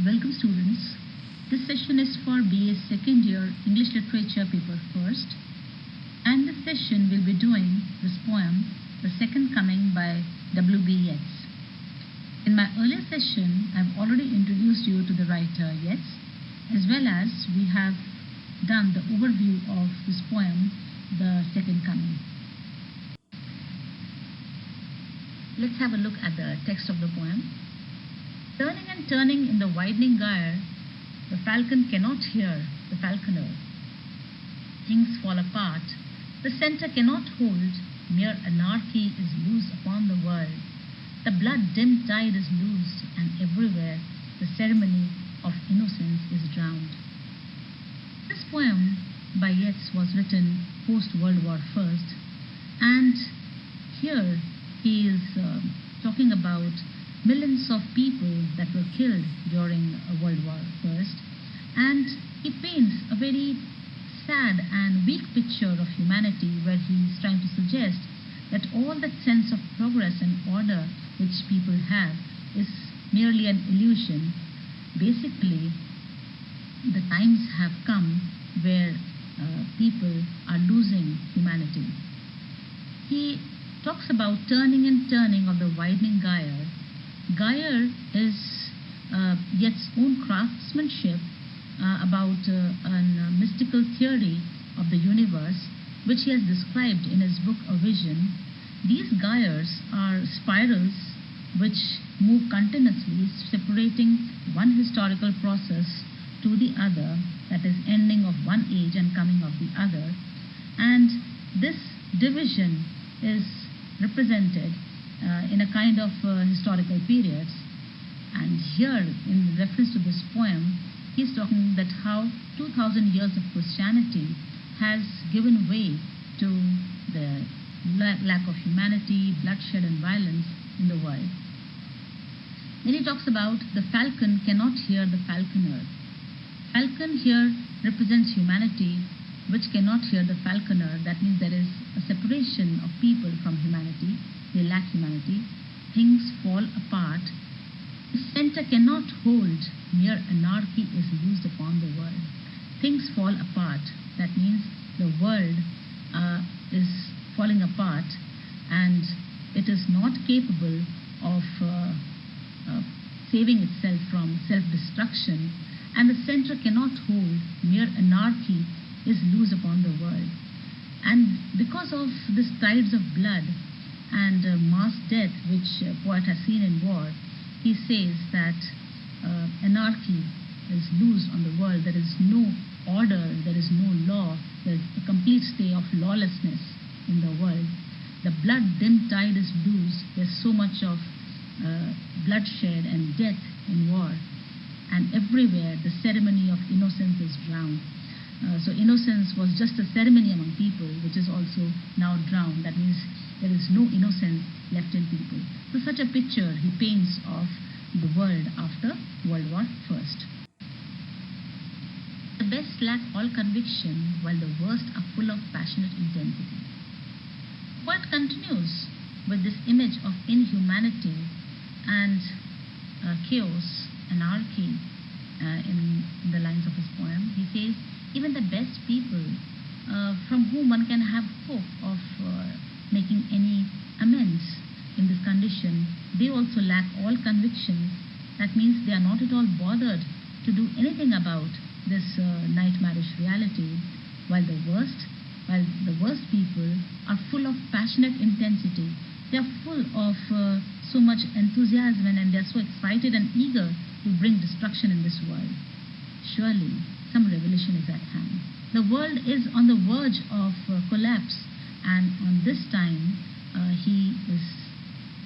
Welcome students. This session is for BA second year English Literature paper first, and this session will be doing this poem The Second Coming by W.B. Yeats. In my earlier session I've already introduced you to the writer Yeats, as well as we have done the overview of this poem The Second Coming. Let's have a look at the text of the poem. Turning and turning in the widening gyre, the falcon cannot hear the falconer. Things fall apart, the centre cannot hold, mere anarchy is loose upon the world. The blood-dimmed tide is loosed, and everywhere the ceremony of innocence is drowned. This poem by Yeats was written post-World War I, and here he is talking about millions of people that were killed during World War I, and he paints a very sad and weak picture of humanity, where he is trying to suggest that all that sense of progress and order which people have is merely an illusion. Basically, the times have come where people are losing humanity. He talks about turning and turning of the widening gyre. Gyre is Yeats' own craftsmanship about a mystical theory of the universe, which he has described in his book A Vision. These gyres are spirals which move continuously, separating one historical process to the other, that is, ending of one age and coming of the other. And this division is represented in a kind of historical periods. And here, in reference to this poem, he's talking that how 2000 years of Christianity has given way to the lack of humanity, bloodshed and violence in the world. Then he talks about the falcon cannot hear the falconer. Falcon here represents humanity, which cannot hear the falconer. That means there is a separation of people from humanity. They lack humanity. Things fall apart. The centre cannot hold. Mere anarchy is used upon the world. Things fall apart. That means the world is falling apart, and it is not capable of saving itself from self-destruction. And the centre cannot hold. Mere anarchy is loose upon the world. And because of these tides of blood and mass death which poet has seen in war, he says that anarchy is loose on the world. There is no order, there is no law, there is a complete state of lawlessness in the world. The blood-dimmed tide is loose. There's so much of bloodshed and death in war, and everywhere the ceremony of innocence is drowned. So innocence was just a ceremony among people, which is also now drowned. That means there is no innocence left in people. So such a picture he paints of the world after World War I. The best lack all conviction, while the worst are full of passionate intensity. Poet continues with this image of inhumanity and chaos, anarchy in the lines of his poem. He says, even the best people from whom one can have hope of making any amends in this condition, they also lack all conviction. That means they are not at all bothered to do anything about this nightmarish reality, while the worst people are full of passionate intensity. They are full of so much enthusiasm, and they are so excited and eager to bring destruction in this world. Surely some revelation is at hand. The world is on the verge of collapse, and on this time he is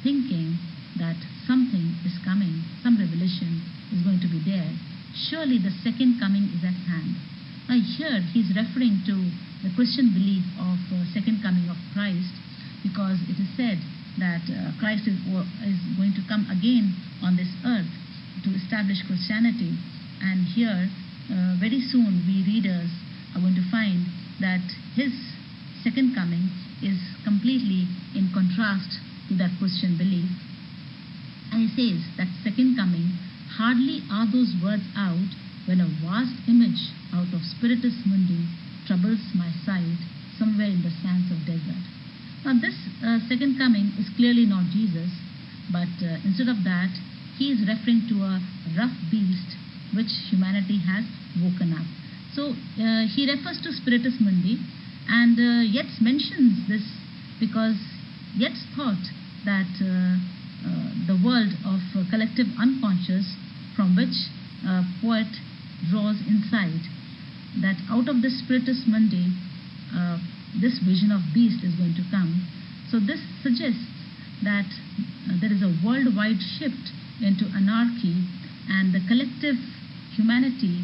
thinking that something is coming, some revelation is going to be there. Surely the second coming is at hand. Here he is referring to the Christian belief of second coming of Christ, because it is said that Christ is going to come again on this earth to establish Christianity. And here very soon we readers are going to find that his second coming is completely in contrast to that Christian belief. And he says that second coming, hardly are those words out when a vast image out of Spiritus Mundi troubles my sight somewhere in the sands of desert. Now, this second coming is clearly not Jesus, but instead of that, he is referring to a rough beast which humanity has woken up. So, he refers to Spiritus Mundi, and Yeats mentions this because Yeats thought that the world of collective unconscious from which a poet draws insight, that out of this Spiritus Mundi, this vision of beast is going to come. So this suggests that there is a worldwide shift into anarchy, and the collective humanity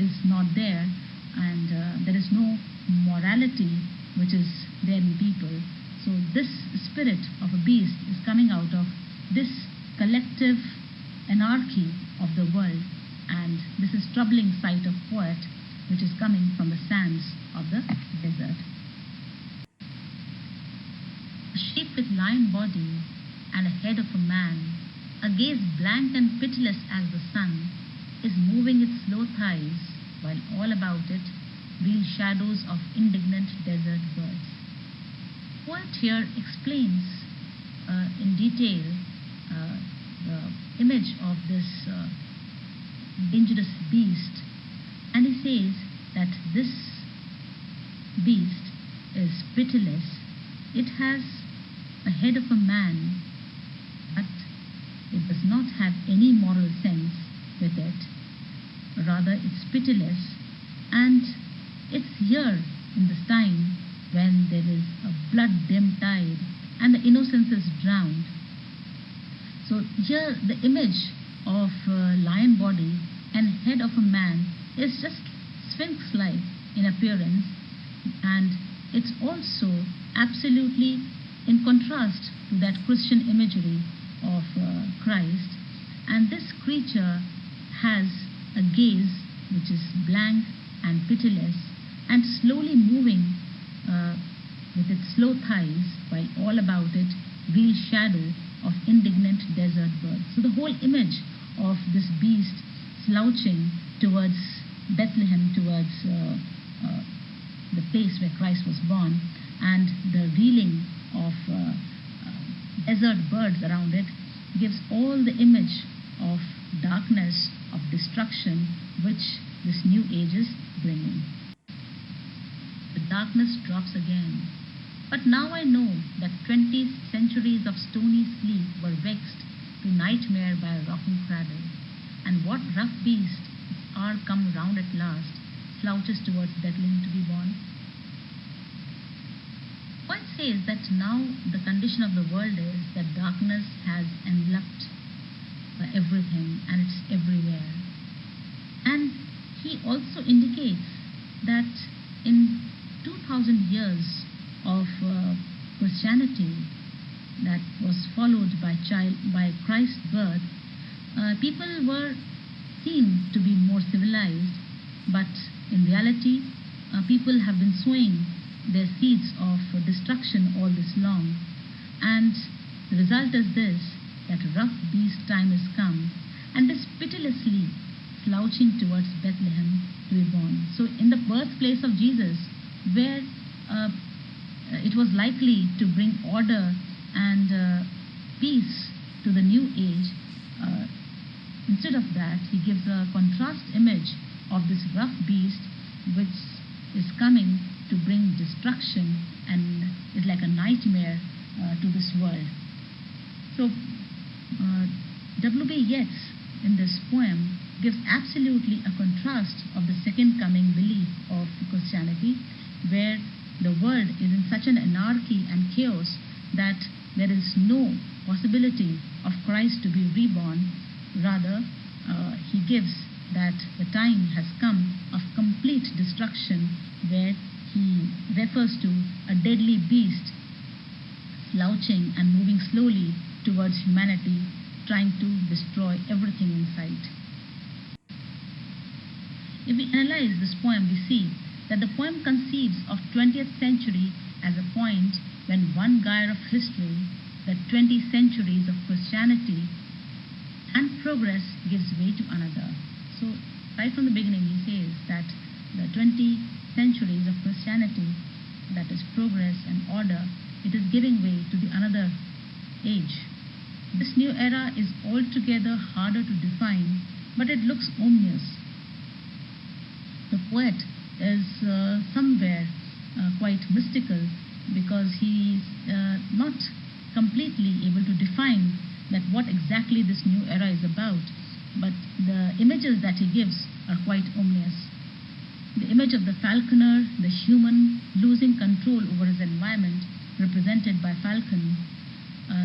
is not there, and there is no morality which is there in people. So this spirit of a beast is coming out of this collective anarchy of the world, and this is troubling sight of poet which is coming from the sands of the desert. A sheep with lion body and a head of a man, a gaze blank and pitiless as the sun, is moving its slow thighs, while all about it wheel shadows of indignant desert birds. Poet here explains in detail the image of this dangerous beast, and he says that this beast is pitiless. It has a head of a man, but it does not have any moral sense with it. Rather, it's pitiless, and it's here in this time when there is a blood-dim tide and the innocence is drowned. So here the image of a lion body and head of a man is just sphinx-like in appearance, and it's also absolutely in contrast to that Christian imagery of Christ. And this creature has a gaze which is blank and pitiless and slowly moving with its slow thighs, while all about it wheel shadow of indignant desert birds. So the whole image of this beast slouching towards Bethlehem, towards the place where Christ was born, and the reeling of desert birds around it gives all the image of darkness, of destruction, which this new age is bringing. The darkness drops again. But now I know that 20 centuries of stony sleep were vexed to nightmare by a rocking cradle. And what rough beast, its hour come round at last, slouches towards Bethlehem to be born? Poet says that now the condition of the world is that darkness has enveloped everything, and it's everywhere. And he also indicates that in 2000 years of Christianity that was followed by Christ's birth, people were seen to be more civilized, but in reality, people have been sowing their seeds of destruction all this long. And the result is this, that rough beast time has come, and is pitilessly slouching towards Bethlehem to be born. So in the birthplace of Jesus, where it was likely to bring order and peace to the new age, instead of that, he gives a contrast image of this rough beast which is coming to bring destruction and is like a nightmare to this world. So W.B. Yeats in this poem gives absolutely a contrast of the second coming belief of Christianity, where the world is in such an anarchy and chaos that there is no possibility of Christ to be reborn. Rather, he gives that the time has come of complete destruction, where he refers to a deadly beast slouching and moving slowly towards humanity, trying to destroy everything in sight. If we analyze this poem, we see that the poem conceives of 20th century as a point when one gyre of history, the 20 centuries of Christianity, and progress gives way to another. So, right from the beginning, he says that the 20 centuries of Christianity, that is progress and order, it is giving way to the another age. This new era is altogether harder to define, but it looks ominous. The poet is somewhere quite mystical because he is not completely able to define that what exactly this new era is about, but the images that he gives are quite ominous. The image of the falconer, the human losing control over his environment, represented by falcon,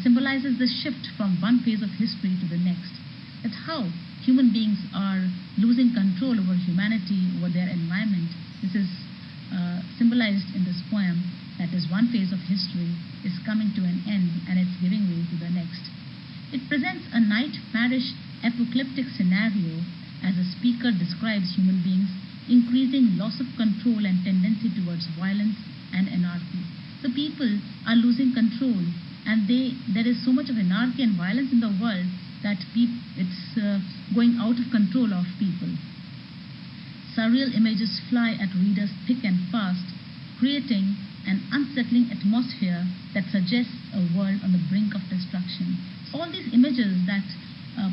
symbolizes the shift from one phase of history to the next. That's how human beings are losing control over humanity, over their environment. This is symbolized in this poem, that is, one phase of history is coming to an end and it's giving way to the next. It presents a nightmarish apocalyptic scenario as the speaker describes human beings' increasing loss of control and tendency towards violence and anarchy. So people are losing control, and there is so much of anarchy and violence in the world that it's going out of control of people. Surreal images fly at readers thick and fast, creating an unsettling atmosphere that suggests a world on the brink of destruction. All these images that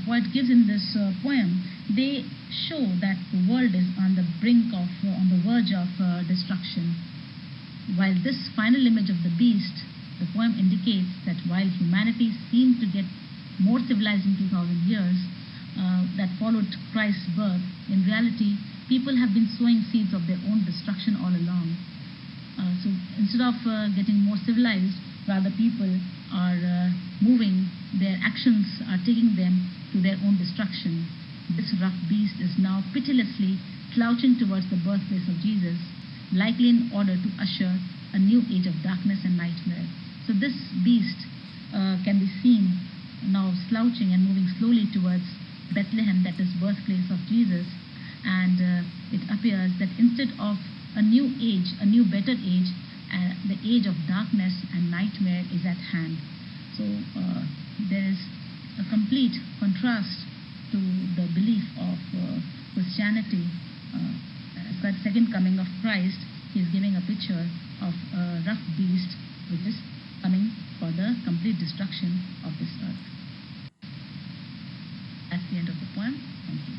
poet gives in this poem, they show that the world is on the brink of, on the verge of destruction. While this final image of the beast, the poem indicates that while humanity seemed to get more civilized in 2000 years that followed Christ's birth, in reality, people have been sowing seeds of their own destruction all along. So instead of getting more civilized, rather people are moving, their actions are taking them to their own destruction. This rough beast is now pitilessly slouching towards the birthplace of Jesus, likely in order to usher a new age of darkness and nightmare. So this beast can be seen now slouching and moving slowly towards Bethlehem, that is birthplace of Jesus, and it appears that instead of a new age, a new better age, the age of darkness and nightmare is at hand. So there is a complete contrast to the belief of Christianity. As the second coming of Christ, he is giving a picture of a rough beast which is coming for the complete destruction of this earth. That's the end of the poem. Thank you.